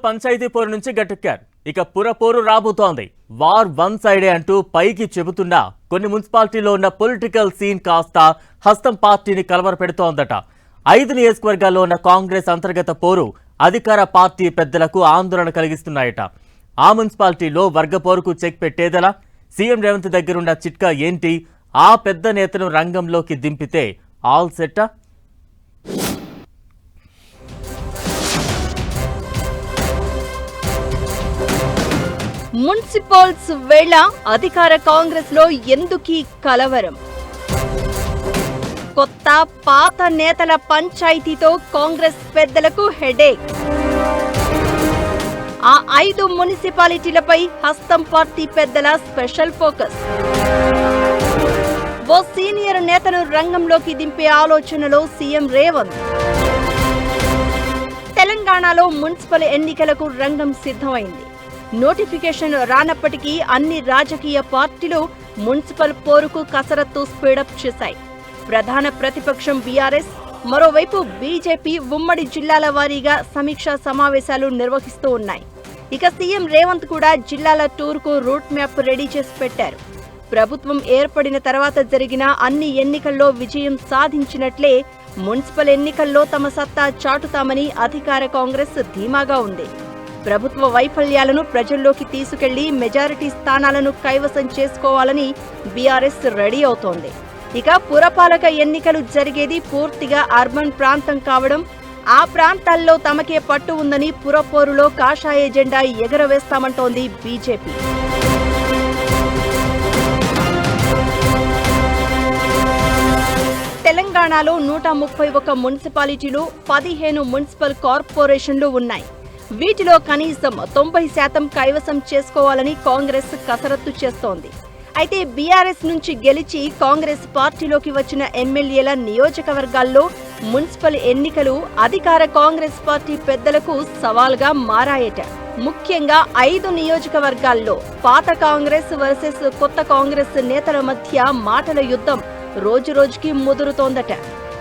పంచాయతీ పోరు నుంచి గట్టెక్కారు. ఇక పురపోరు రాబోతోంది. వార్ వన్ సైడే అంటూ పైకి చెబుతున్నా కొన్ని మున్సిపాలిటీలో ఉన్న పొలిటికల్ సీన్ కాస్త హస్తం పార్టీని కలవర పెడుతోందట. 5 నియోజకవర్గాల్లో ఉన్న కాంగ్రెస్ అంతర్గత పోరు అధికార పార్టీ పెద్దలకు ఆందోళన కలిగిస్తున్నాయట. ఆ మున్సిపాలిటీలో వర్గ పోరుకు చెక్ పెట్టేదలా? సీఎం రేవంత్ దగ్గరున్న చిట్కా ఏంటి? ఆ పెద్ద నేతను రంగంలోకి దింపితే ఆల్ సెట్టా? మున్సిపల్స్ వేళ అధికార కాంగ్రెస్ లో ఎందుకీ కలవరం? కొత్త పాత నేతల పంచాయతీతో కాంగ్రెస్ పెద్దలకు హెడేక్. ఆ 5 మున్సిపాలిటీలపై హస్తం పార్టీ పెద్దల స్పెషల్ ఫోకస్. ఓ సీనియర్ నేతను రంగంలోకి దింపే ఆలోచనలో సీఎం రేవంత్. తెలంగాణలో మున్సిపల్ ఎన్నికలకు రంగం సిద్ధమైంది. నోటిఫికేషన్ రానప్పటికీ అన్ని రాజకీయ పార్టీలు మున్సిపల్ పోరుకు కసరత్తు స్పీడప్ చేశాయి. ప్రధాన ప్రతిపక్షం బీఆర్ఎస్, మరోవైపు బీజేపీ ఉమ్మడి జిల్లాల వారీగా సమీక్షా సమావేశాలు నిర్వహిస్తూ ఉన్నాయి. ఇక సీఎం రేవంత్ కూడా జిల్లాల టూర్కు రూట్ మ్యాప్ రెడీ చేసి పెట్టారు. ప్రభుత్వం ఏర్పడిన తర్వాత జరిగిన అన్ని ఎన్నికల్లో విజయం సాధించినట్లే మున్సిపల్ ఎన్నికల్లో తమ సత్తా చాటుతామని అధికార కాంగ్రెస్ ధీమాగా ఉంది. ప్రభుత్వ వైఫల్యాలను ప్రజల్లోకి తీసుకెళ్లి మెజారిటీ స్థానాలను కైవసం చేసుకోవాలని బీఆర్ఎస్ రెడీ అవుతోంది. ఇక పురపాలక ఎన్నికలు జరిగేది పూర్తిగా అర్బన్ ప్రాంతం కావడం, ఆ ప్రాంతాల్లో తమకే పట్టు ఉందని పురపోరులో కాషాయ జెండా ఎగరవేస్తామంటోంది బీజేపీ. తెలంగాణలో 131 మున్సిపాలిటీలు, 15 మున్సిపల్ కార్పొరేషన్లు ఉన్నాయి. వీటిలో కనీసం 90% కైవసం చేసుకోవాలని కాంగ్రెస్ కసరత్తు చేస్తోంది. అయితే బీఆర్ఎస్ నుంచి గెలిచి కాంగ్రెస్ పార్టీలోకి వచ్చిన ఎమ్మెల్యేల నియోజకవర్గాల్లో మున్సిపల్ ఎన్నికలు అధికార కాంగ్రెస్ పార్టీ పెద్దలకు సవాల్గా మారాయట. ముఖ్యంగా 5 నియోజకవర్గాల్లో పాత కాంగ్రెస్ వర్సెస్ కొత్త కాంగ్రెస్ నేతల మధ్య మాటల యుద్ధం రోజురోజుకి ముదురుతోందట.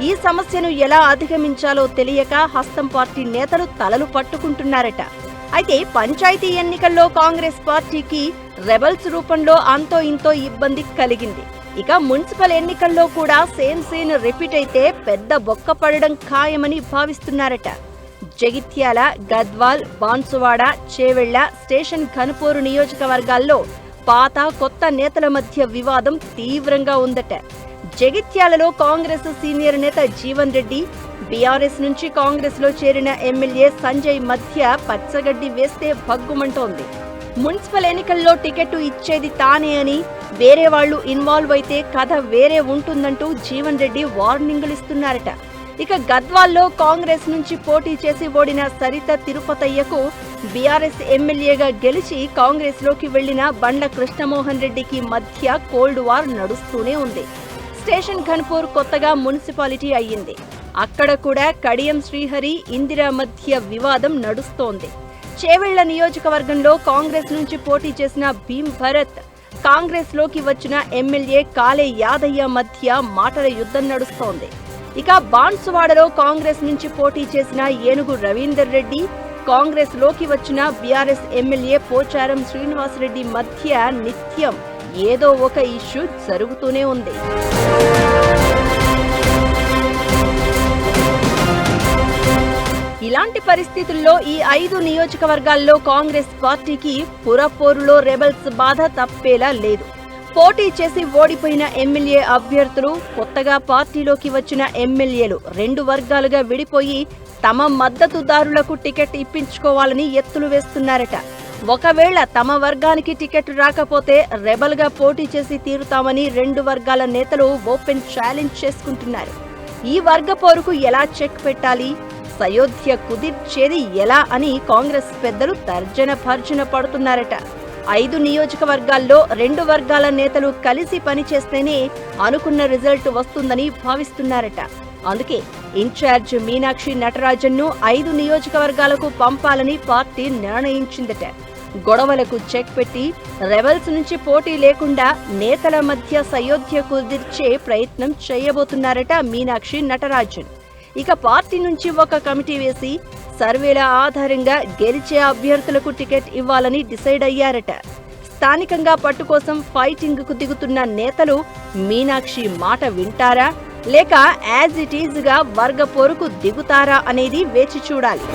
ఈ సమస్యను ఎలా అధిగమించాలో తెలియక హస్తం పార్టీ నేతలు తలలు పట్టుకుంటున్నారట. అయితే పంచాయతీ ఎన్నికల్లో కాంగ్రెస్ పార్టీకి రెబల్స్ రూపంలో అంతో ఇంతో ఇబ్బంది కలిగింది. ఇక మున్సిపల్ ఎన్నికల్లో కూడా సేమ్ సీన్ రిపీట్ అయితే పెద్ద బొక్క పడడం ఖాయమని భావిస్తున్నారట. జగిత్యాల, గద్వాల్, బాన్సువాడ, చేవెళ్ల, స్టేషన్ ఘనపూరు నియోజకవర్గాల్లో పాత కొత్త నేతల మధ్య వివాదం తీవ్రంగా ఉందట. జగిత్యాలలో కాంగ్రెస్ సీనియర్ నేత జీవన్ రెడ్డి, బీఆర్ఎస్ నుంచి కాంగ్రెస్ లో చేరిన ఎమ్మెల్యే సంజయ్ మధ్య పచ్చగడ్డి వేస్తే భగ్గుమంటోంది. మున్సిపల్ ఎన్నికల్లో టికెట్ ఇచ్చేది తానే అని, వేరే వాళ్లు ఇన్వాల్వ్ అయితే కథ వేరే ఉంటుందంటూ జీవన్ రెడ్డి వార్నింగులు ఇస్తున్నారట. ఇక గద్వాల్లో కాంగ్రెస్ నుంచి పోటీ చేసి ఓడిన సరిత తిరుపతయ్యకు బీఆర్ఎస్ ఎమ్మెల్యేగా గెలిచి కాంగ్రెస్ లోకి వెళ్లిన బండ్ల కృష్ణమోహన్ రెడ్డికి మధ్య కోల్డ్ వార్ నడుస్తూనే ఉంది. స్టేషన్ ఘన్పూర్ కొత్తగా మున్సిపాలిటీ అయ్యింది. అక్కడ కూడా కడియం శ్రీహరి, ఇందిరా మధ్య వివాదం నడుస్తోంది. చేవెళ్ల నియోజకవర్గంలో కాంగ్రెస్ నుంచి పోటీ చేసిన భీమ్ భరత్, కాంగ్రెస్ లోకి వచ్చిన ఎమ్మెల్యే కాలే యాదయ్య మధ్య మాటల యుద్ధం నడుస్తోంది. ఇక బాన్సువాడలో కాంగ్రెస్ నుంచి పోటీ చేసిన ఏనుగు రవీందర్ రెడ్డి, కాంగ్రెస్ లోకి వచ్చిన బీఆర్ఎస్ ఎమ్మెల్యే పోచారం శ్రీనివాసరెడ్డి మధ్య నిత్యం ఏదో ఒక ఇష్యూ జరుగుతూనే ఉంది. ఇలాంటి పరిస్థితుల్లో ఈ 5 నియోజకవర్గాల్లో కాంగ్రెస్ పార్టీకి పురపోరులో రెబల్స్ బాధ తప్పేలా లేదు. పోటీ చేసి ఓడిపోయిన ఎమ్మెల్యే అభ్యర్థులు, కొత్తగా పార్టీలోకి వచ్చిన ఎమ్మెల్యేలు 2 వర్గాలుగా విడిపోయి తమ మద్దతుదారులకు టికెట్ ఇప్పించుకోవాలని ఎత్తులు వేస్తున్నారట. ఒకవేళ తమ వర్గానికి టికెట్ రాకపోతే రెబల్ గా పోటీ చేసి తీరుతామని 2 వర్గాల నేతలు ఓపెన్ ఛాలెంజ్ చేసుకుంటున్నారు. ఈ వర్గ పోరుకు ఎలా చెక్ పెట్టాలి, సయోధ్య కుదిర్చేది ఎలా అని కాంగ్రెస్ పెద్దలు తర్జన భర్జన పడుతున్నారట. 5 నియోజకవర్గాల్లో 2 వర్గాల నేతలు కలిసి పనిచేస్తేనే అనుకున్న రిజల్ట్ వస్తుందని భావిస్తున్నారట. అందుకే ఇన్ఛార్జ్ మీనాక్షి నటరాజన్ను 5 నియోజకవర్గాలకు పంపాలని పార్టీ నిర్ణయించిందట. గొడవలకు చెక్ పెట్టి రెబల్స్ నుంచి పోటీ లేకుండా నేతల మధ్య సయోధ్య కుదిర్చే ప్రయత్నం చేయబోతున్నారట మీనాక్షి నటరాజన్. ఇక పార్టీ నుంచి ఒక కమిటీ వేసి సర్వేల ఆధారంగా గెలిచే అభ్యర్థులకు టికెట్ ఇవ్వాలని డిసైడ్ అయ్యారట. స్థానికంగా పట్టు కోసం ఫైటింగ్కు దిగుతున్న నేతలు మీనాక్షి మాట వింటారా లేక యాజ్ ఇట్ ఈజ్ గా వర్గ పోరుకు దిగుతారా అనేది వేచి చూడాలి.